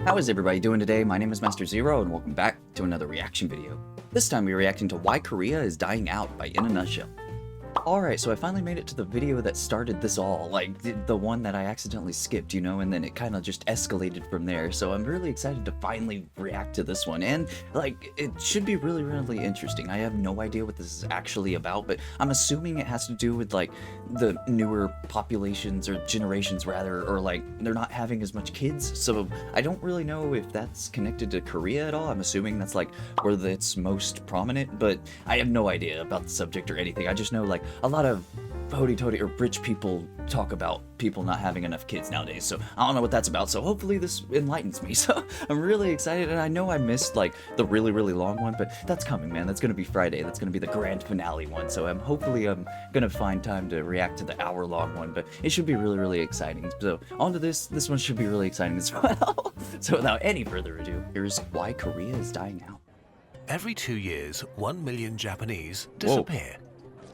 How is everybody doing today? My name is Master Zero and welcome back to another reaction video. This time we're reacting to Why Korea is Dying Out by In a Nutshell. Alright, so I finally made it to the video that started this all, like the one that I accidentally skipped, you know, and then it kind of just escalated from there. So I'm really excited to finally react to this one, and like it should be really interesting. I have no idea what this is actually about, but I'm assuming it has to do with like the newer populations or generations rather, or like they're not having as much kids. So I don't really know if that's connected to Korea at all. I'm assuming that's like where it's most prominent, but I have no idea about the subject or anything. I just know like a lot of hoity-toity or rich people talk about people not having enough kids nowadays, so I don't know what that's about, so hopefully this enlightens me. So I'm really excited, and I know I missed like the really long one, but that's coming, man. That's gonna be Friday. That's gonna be the grand finale one, so hopefully I'm gonna find time to react to the hour-long one, but it should be really exciting. So on to this one should be really exciting as well. So without any further ado, here's Why Korea is Dying Out. Every 2 years, 1 million Japanese disappear.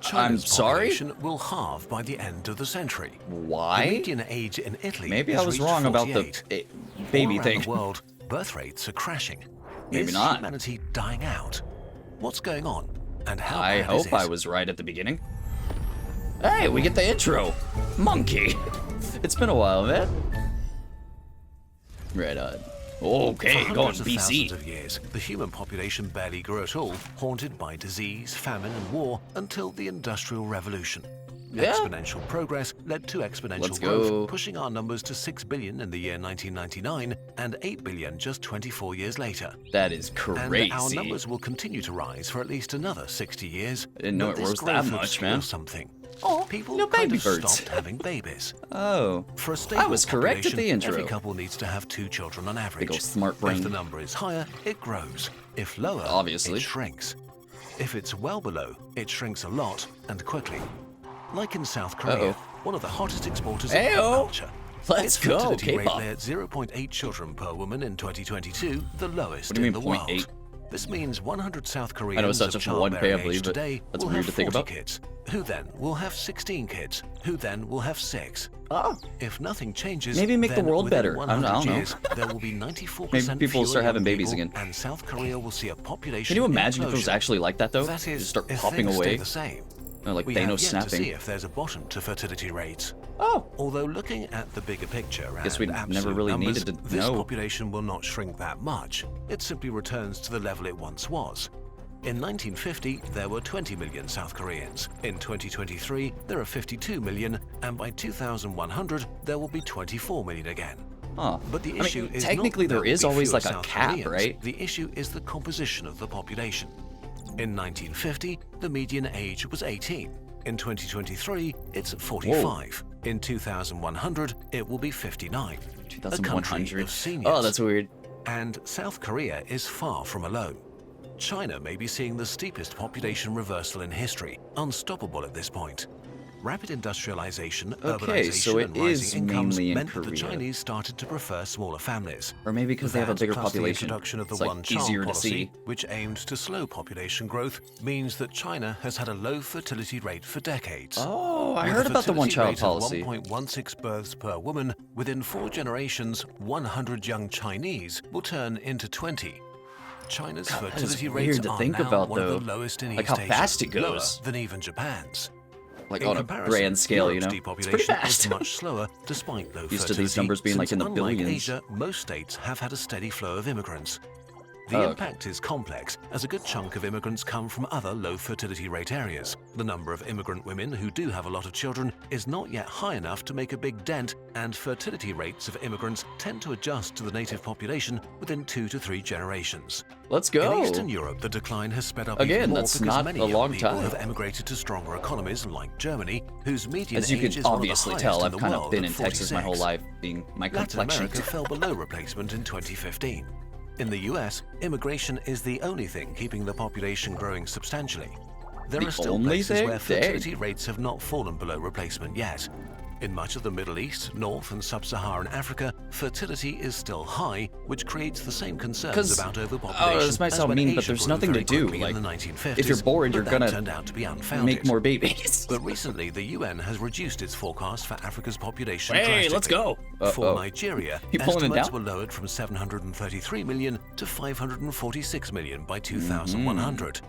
I'm China's sorry? population will halve by the end of the century. Why? The median age in Italy Maybe has I was reached wrong about 48. the baby All thing. around the world, birth rates are crashing. Maybe is not. humanity dying out? What's going on? And how I bad is hope I it? was right at the beginning. Hey, we get the intro. Monkey. It's been a while, man. Right on. Okay, For going hundreds of thousands BC. of years, the human population barely grew at all, haunted by disease, famine, and war until the Industrial Revolution. Yeah. Exponential progress led to exponential Let's growth, go. pushing our numbers to 6 billion in the year 1999 and 8 billion just 24 years later. That is crazy. And our numbers will continue to rise for at least another 60 years. I didn't know but it this rose that growth much, obscures man. Something. Oh, People no kind baby of birds. stopped having babies. Oh, For a stable I was correct at population, the intro. every couple needs to have 2 children on average. Big ol' smart If brain. the number is higher, it grows. If lower, Obviously. it shrinks. If it's well below, it shrinks a lot and quickly. Like in South Korea, one of the hottest exporters of Ayo. culture. Let's its go, fertility rate K-pop. lay at 0.8 children per woman in 2022, the lowest What do you in mean, the world. 0.8? This means 100 South I know it's Koreans not of just for one childbearing family, age but today that's will weird have to think 40 about. kids, who then will have 16 kids, who then will have 6. Oh, If nothing changes, Maybe make the then world within better. I don't 100 know. years, there will be 94% Maybe people will fewer start having young babies people, again. and South Korea will see a population can you imagine if it was implosion. actually like that though? That is, Just start if popping things away. stay the same. Like We Thanos have yet snapping. to see if there's a bottom to fertility rates. Oh, Although looking at the bigger picture Guess and we never absolute really numbers, needed to this know. population will not shrink that much. It simply returns to the level it once was. In 1950, there were 20 million South Koreans. In 2023, there are 52 million, and by 2100, there will be 24 million again. huh. But the I mean, issue is technically not there there is will be always fewer like a South cap, Koreans. right? The issue is the composition of the population. In 1950, the median age was 18. In 2023, it's 45. In 2100, it will be 59. A country 2100. of seniors. Oh, that's weird. And South Korea is far from alone. China may be seeing the steepest population reversal in history, unstoppable at this point. Rapid industrialization, Okay, so urbanization, it and is rising incomes mainly in meant that the Korea. Chinese started to prefer smaller families. Or maybe because they have a That, bigger plus the population. introduction of the It's like one-child easier to policy, see. which aimed to slow population growth, means that China has had a low fertility rate for decades. Oh, I With heard a about the fertility one-child rate of policy. 1.16 births per woman, within 4 generations, 100 young Chinese will turn into 20. China's God, that is fertility weird rates to are think now about, one though. of the lowest in Like East how Asia, fast it lower goes. than even Japan's. Like In on a comparison, grand scale, you Europe's know? It's depopulation pretty is fast. much slower, despite low Used to these fertility, numbers being like since in the unlike billions. Asia, most states have had a steady flow of immigrants. The Oh, okay. impact is complex, as a good chunk of immigrants come from other low fertility rate areas. The number of immigrant women who do have a lot of children is not yet high enough to make a big dent, and fertility rates of immigrants tend to adjust to the native population within 2 to 3 generations. Let's In go. Eastern Europe, the decline has sped up Again, even more that's because not many a young long people time. have emigrated to stronger economies like Germany, whose median As you age can is one of the obviously highest tell, in I've the kind of world been at in Texas my whole 46. life, being my Latin complexion. America fell below replacement in 2015. In the US, immigration is the only thing keeping the population growing substantially. There The are still only places thing? where Dang. fertility rates have not fallen below replacement yet. In much of the Middle East, North and Sub-Saharan Africa, fertility is still high, which creates the same concerns about overpopulation this might as sound when mean, but Asia there's grew nothing to very do. quickly Like, in the 1950s, if you're bored, you're but that gonna turned out to be unfounded. make more babies. But recently, the UN has reduced its forecast for Africa's population Hey, drastically. let's go. For Nigeria, You pulling it estimates down? were lowered from 733 million to 546 million by 2100.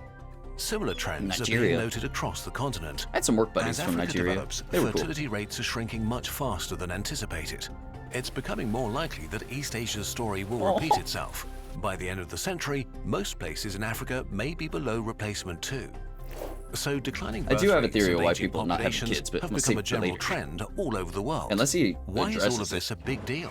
Similar trends are being Nigeria. noted across the continent. I had some work buddies As from Africa Nigeria. develops, They were cool. fertility rates are shrinking much faster than anticipated. It's becoming more likely that East Asia's story will repeat itself. By the end of the century, most places in Africa may be below replacement too. So declining I birth do have a rates theory and of why aging people not having populations kids, but have we'll become see a general later. trend all over the world. Unless he Why is all addresses of this a big deal?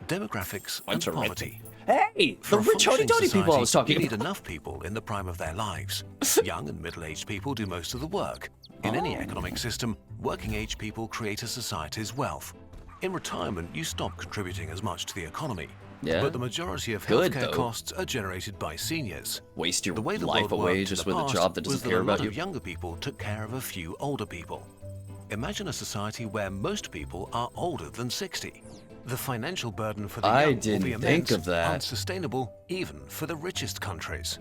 Demographics and Bunch of poverty. Hey, For the a rich functioning howdy-doody people I was society, talking you need about. enough people in the prime of their lives. Young and middle-aged people do most of the work. In any economic system, working-age people create a society's wealth. In retirement, you stop contributing as much to the economy. Yeah. But the majority of Good, healthcare though. costs are generated by seniors. Waste your The way the life world away worked just in with the a past job that was doesn't that care a lot about you. of younger people took care of a few older people. Imagine a society where most people are older than 60. The financial burden for the I young will didn't be think immense, of that. unsustainable even for the richest countries.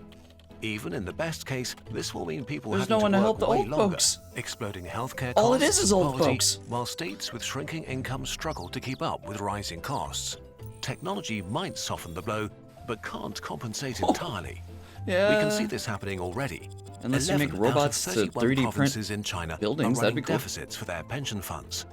Even in the best case, this will mean people There's having no one to to work help the way old longer, folks. exploding healthcare All it costs is and old poverty, folks. while states with shrinking incomes struggle to keep up with rising costs. Technology might soften the blow, but can't compensate entirely. Yeah. We can see this happening already. Unless you make 11 out of robots to 31 3D print provinces in China buildings, are that'd running be cool. deficits for their pension funds.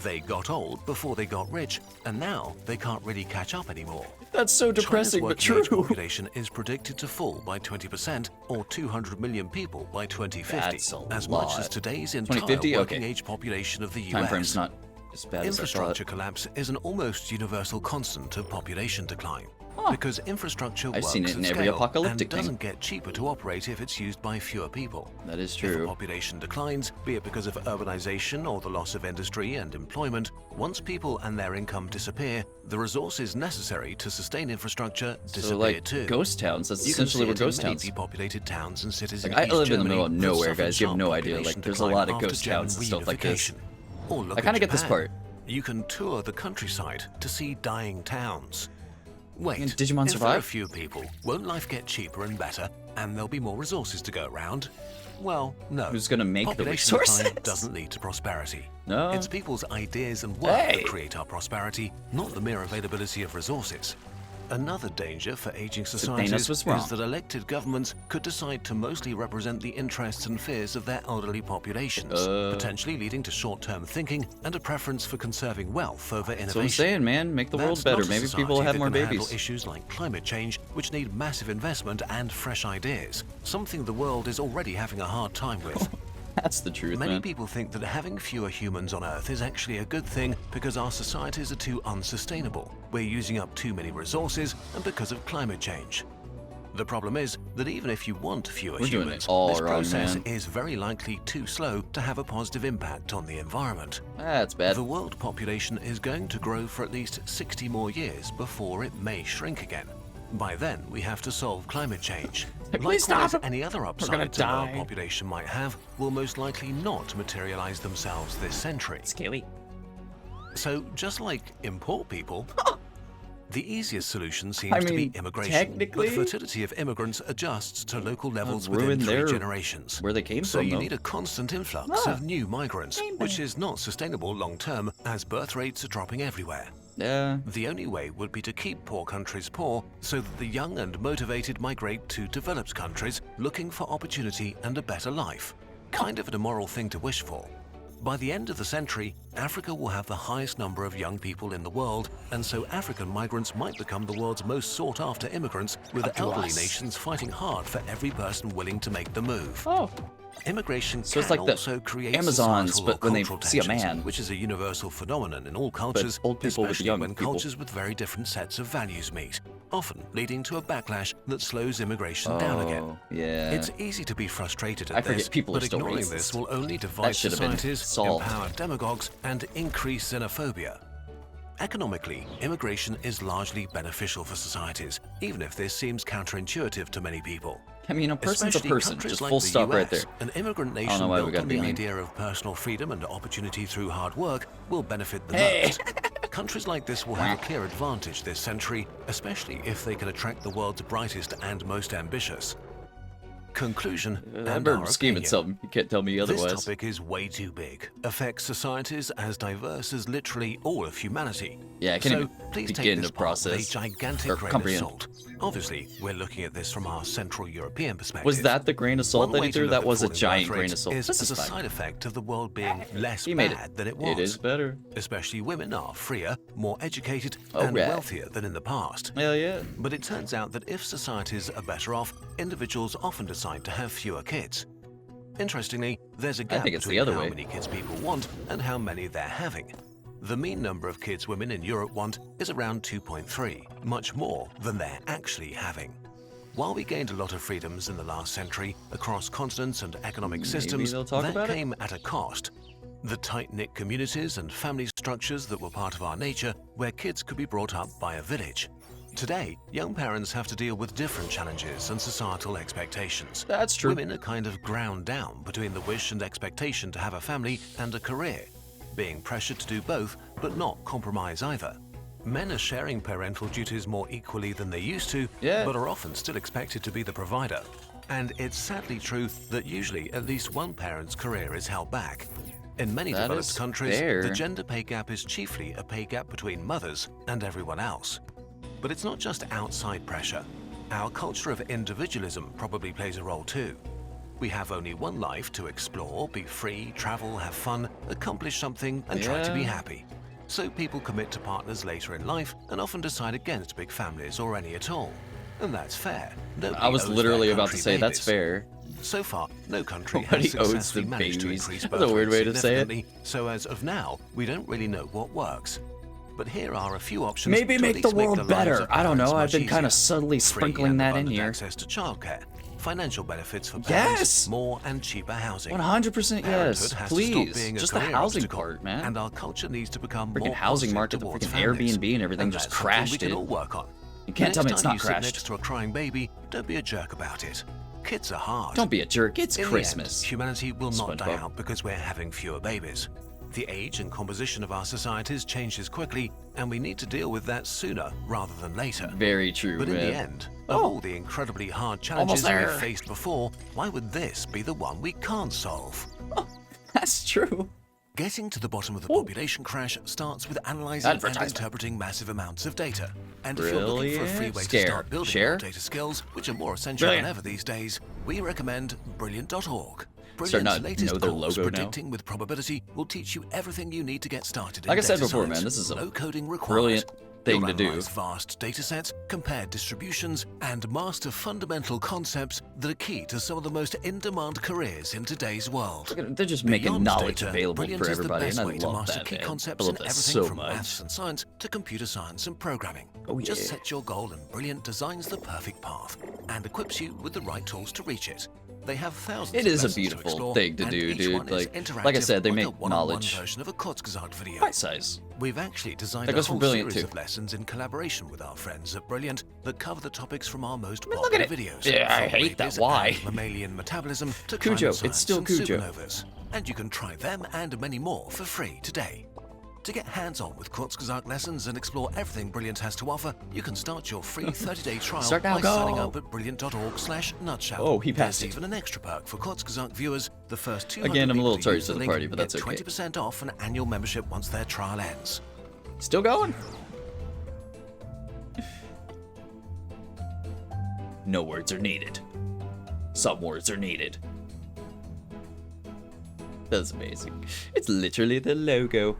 They got old before they got rich, and now they can't really catch up anymore. That's so depressing, but China's working-age true. population is predicted to fall by 20%, or 200 million people by 2050, That's a as lot. much as today's entire 2050? Okay. working-age population of the US. Time frame's not as bad as I Infrastructure thought. collapse is an almost universal constant of population decline. Because infrastructure I've works seen it in at every scale apocalyptic and thing. doesn't get cheaper to operate if it's used by fewer people. That is If true. the population declines, be it because of urbanization or the loss of industry and employment, once people and their income disappear, the resources necessary to sustain infrastructure disappear So like too. ghost towns. That's You can essentially see what it in ghost many towns. depopulated towns and cities Like, in I East live in the Germany middle of that nowhere, suffered guys. You have sharp no idea. population Like, there's a decline lot of after ghost German towns and stuff like this. reunification. Or look I kind of at get this Japan. part. You can tour the countryside to see dying towns. Wait, And Digimon if there are survive? few people, won't life get cheaper and better, and there'll be more resources to go around? Well, no. Who's gonna make the Population decline resources? doesn't lead to prosperity. No. It's people's ideas and work Hey. that create our prosperity, not the mere availability of resources. Another danger for aging societies was wrong. is that elected governments could decide to mostly represent the interests and fears of their elderly populations, potentially leading to short-term thinking and a preference for conserving wealth over innovation. That's what I'm saying, man. Make the world That's better. not a Maybe society people will have that more can handle babies. issues like climate change, which need massive investment and fresh ideas, something the world is already having a hard time with. That's the truth, Many man. people think that having fewer humans on Earth is actually a good thing because our societies are too unsustainable. We're using up too many resources and because of climate change. The problem is that even if you want fewer We're doing humans, it all this wrong, process man. is very likely too slow to have a positive impact on the environment. That's bad. The world population is going to grow for at least 60 more years before it may shrink again. By then, we have to solve climate change. Please Likewise, stop. any other gonna upsides that our die. population might have will most likely not materialize themselves this century. Scary. So, just like import people, the easiest solution seems I to mean, be immigration. technically- But fertility of immigrants adjusts to local levels ruin within 3 their- generations. where they came so from, you though. need a constant influx of new migrants, which is not sustainable long term as birth rates are dropping everywhere. Yeah. The only way would be to keep poor countries poor so that the young and motivated migrate to developed countries looking for opportunity and a better life. Kind of an immoral thing to wish for. By the end of the century, Africa will have the highest number of young people in the world, and so African migrants might become the world's most sought-after immigrants, with elderly us. nations fighting hard for every person willing to make the move. Oh. Immigration So it's can like the also create Amazons, societal but or when they cultural see a tensions, man. which is a universal phenomenon in all cultures, old people with especially young when people. cultures with very different sets of values meet, often leading to a backlash that slows immigration down again. Oh, yeah. It's easy to be frustrated at I forget this, people but are still ignoring racist. this will only divide should have been societies, solved. empower demagogues, and increase xenophobia. Economically, immigration is largely beneficial for societies, even if this seems counterintuitive to many people. I mean, a person's a Especially person. countries Just like full the stop right US, there. an immigrant I don't nation know why we built gotta on be the mean. idea of personal freedom and opportunity through hard work will benefit the Hey. most. Countries like this will have a clear advantage this century, especially if they can attract the world's brightest and most ambitious. Conclusion That and bird our was scheming opinion. something. You can't tell me This otherwise. topic is way too big, affects societies as diverse as literally all of humanity. Yeah, I can't so even please take begin this to part with process a gigantic or grain comprehend. of salt. Obviously, we're looking at this from our Central European perspective. Was that the grain of salt One that way he to threw? look That at was a falling giant birth grain rates of salt. is This as is a fine. side effect of the world being less He made bad than it was. It is better. Especially women are freer, more educated, Oh, and right. wealthier than in the past. Hell yeah. But it turns out that if societies are better off, individuals often decide to have fewer kids. Interestingly, there's a gap think it's the between other how way. many kids people want and how many they're having. The mean number of kids women in Europe want is around 2.3, much more than they're actually having. While we gained a lot of freedoms in the last century across continents and economic Maybe systems, they'll talk that about it? came at a cost. The tight-knit communities and family structures that were part of our nature, where kids could be brought up by a village. Today, young parents have to deal with different challenges and societal expectations. That's true. Women are kind of ground down between the wish and expectation to have a family and a career, being pressured to do both but not compromise either. Men are sharing parental duties more equally than they used to, Yeah. but are often still expected to be the provider. And it's sadly true that usually at least one parent's career is held back. In many That developed is countries, fair. the gender pay gap is chiefly a pay gap between mothers and everyone else. But it's not just outside pressure. Our culture of individualism probably plays a role too. We have only one life to explore, be free, travel, have fun, accomplish something, and try to be Yeah. happy. So people commit to partners later in life and often decide against big families or any at all. And that's fair. Nobody I was owes their literally about to country say that's babies. fair. So far, no country Nobody has owes successfully the managed to babies. increase That's birth a weird rates way to say it. significantly, so as of now, we don't really know what works. But here are a few options Maybe to make at the least make world lives better. of I don't parents know. I've much been kind of easier. subtly Free sprinkling and that in abundant here. access to childcare, financial benefits for Yes! parents, more and cheaper housing. 100% Parenthood yes. has to stop Please. being a Just the career housing obstacle, part, man. And our culture needs to become Freaking more housing positive market, the towards freaking families. Airbnb and everything just that's something crashed we can it. all work on. You can't tell me it's Next time not you sit crashed. next to a crying baby, don't be a jerk about it. Kids are hard. Don't be a jerk. It's In the Christmas. end, humanity will not die SpongeBob. out because we're having fewer babies. The age and composition of our societies changes quickly, and we need to deal with that sooner rather than later. Very true, But in man. the end, of Oh. all the incredibly hard Almost challenges there. we've faced before, why would this be the one we can't solve? That's true. Getting to the bottom of the Ooh. population crash starts with analyzing and Advertisement. interpreting massive amounts of data. And if you're looking for a free Brilliant. way to Scare. start building Share. your data skills, which are more essential Brilliant. than ever these days, we recommend Brilliant.org. Starting Brilliant's to latest know their course, logo now. Predicting with Probability, will teach you everything you need to get started in Like I said data before, science. man, this is a no coding required. brilliant thing You'll to do. analyze vast data sets, compare distributions, and master fundamental concepts that are key to some of the most in-demand careers in today's world. Look at- They're just making Beyond knowledge data, available Brilliant for is the everybody, best and I way to love master that, key man. I concepts love in that everything so from much. maths and science to computer science and programming. Oh, Just yeah. set your goal and Brilliant designs the perfect path and equips you with the right tools to reach it. They have thousands It of is a lessons to beautiful explore, thing to and do, each dude. one is Like I interactive, said, they like make a one-on-one knowledge version of a Kurzgesagt video. bite size. We've actually designed That a goes for whole Brilliant, series too. of lessons in collaboration with our friends at Brilliant that cover the topics from our most mean, look at popular it. videos. Yeah, I from hate that. babies Why? and mammalian metabolism to Cujo. climate It's science still and Cujo. supernovas. And you can try them and many more for free today. To get hands-on with Kurzgesagt lessons and explore everything Brilliant has to offer, you can start your free 30-day trial Start now, by go. signing up at brilliant.org/nutshell. Oh, he passed There's it. even an extra perk for Kurzgesagt viewers. The first 200 Again, I'm a people little to charged use to the link party, but get that's okay. 20% off an annual membership once their trial ends. Still going? No words are needed. Some words are needed. That's amazing. It's literally the logo.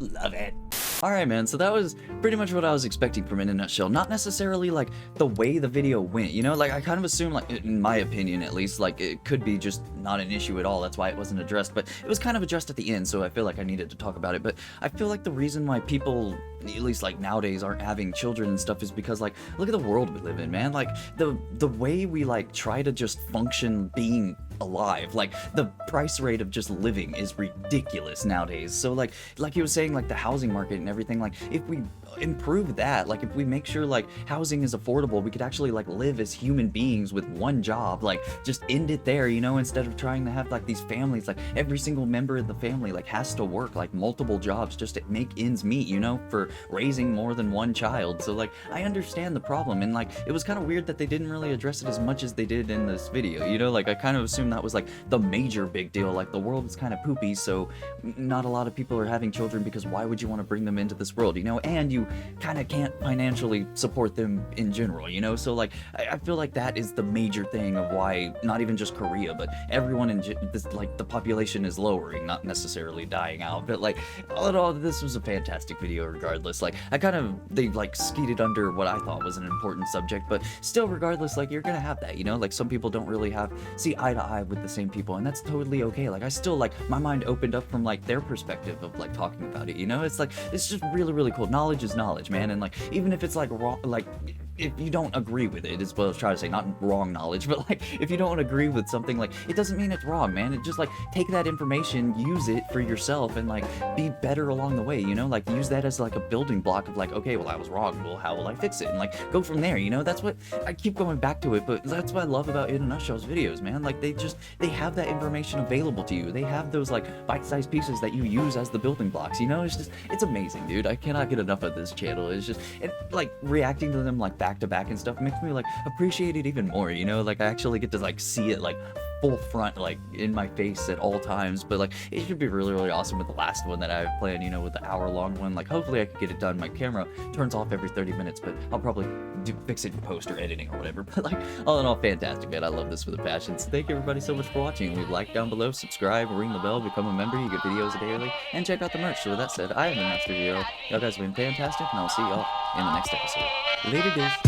Love it. Alright, man, so that was pretty much what I was expecting from it in a nutshell. Not necessarily, like, the way the video went, you know? Like, I kind of assumed, like, in my opinion at least, like, it could be just not an issue at all. That's why it wasn't addressed. But it was kind of addressed at the end, so I feel like I needed to talk about it. But I feel like the reason why people, at least, like, nowadays aren't having children and stuff is because, like, look at the world we live in, man. Like, the way we, like, try to just function being alive, like the price rate of just living is ridiculous nowadays. So like he was saying, like the housing market and everything, like if we improve that, like if we make sure like housing is affordable, we could actually like live as human beings with one job, like just end it there, you know, instead of trying to have like these families, like every single member of the family like has to work like multiple jobs just to make ends meet, you know, for raising more than one child. So like I understand the problem, and like it was kind of weird that they didn't really address it as much as they did in this video, you know, like I kind of assumed that was like the major big deal, like the world is kind of poopy, so not a lot of people are having children because why would you want to bring them into this world, you know, and you kind of can't financially support them in general, you know. So like I feel like that is the major thing of why not even just Korea but everyone in this, like the population is lowering, not necessarily dying out. But like all in all, this was a fantastic video regardless. Like they like skeeted under what I thought was an important subject, but still regardless, like you're gonna have that, you know, like some people don't really see eye to eye with the same people, and that's totally okay. Like I still, like, my mind opened up from like their perspective of like talking about it, you know. It's like it's just really, really cool. Knowledge is knowledge, man. And like even if it's like wrong, like if you don't agree with it, is what I was trying to say, not wrong knowledge, but like if you don't agree with something, like it doesn't mean it's wrong, man. It just like take that information, use it for yourself, and like be better along the way, you know. Like use that as like a building block of like, okay, well I was wrong, well how will I fix it, and like go from there, you know. That's what I keep going back to it, but that's what I love about In a Nutshell's videos, man. Like they have that information available to you. They have those like bite-sized pieces that you use as the building blocks, you know. It's amazing, dude. I cannot get enough of this channel. It's just like reacting to them like back to back and stuff makes me like appreciate it even more, you know. Like I actually get to like see it like full front, like in my face at all times. But like it should be really, really awesome with the last one that I have planned, you know, with the hour-long one. Like hopefully I could get it done. My camera turns off every 30 minutes, but I'll probably fix it in post or editing or whatever. But like all in all, fantastic, man. I love this with a passion. So thank you everybody so much for watching. Leave a like down below, subscribe, ring the bell, become a member. You get videos daily, and check out the merch. So with that said, I have been Master Zero. Y'all guys have been fantastic, and I'll see y'all in the next episode. Later, guys.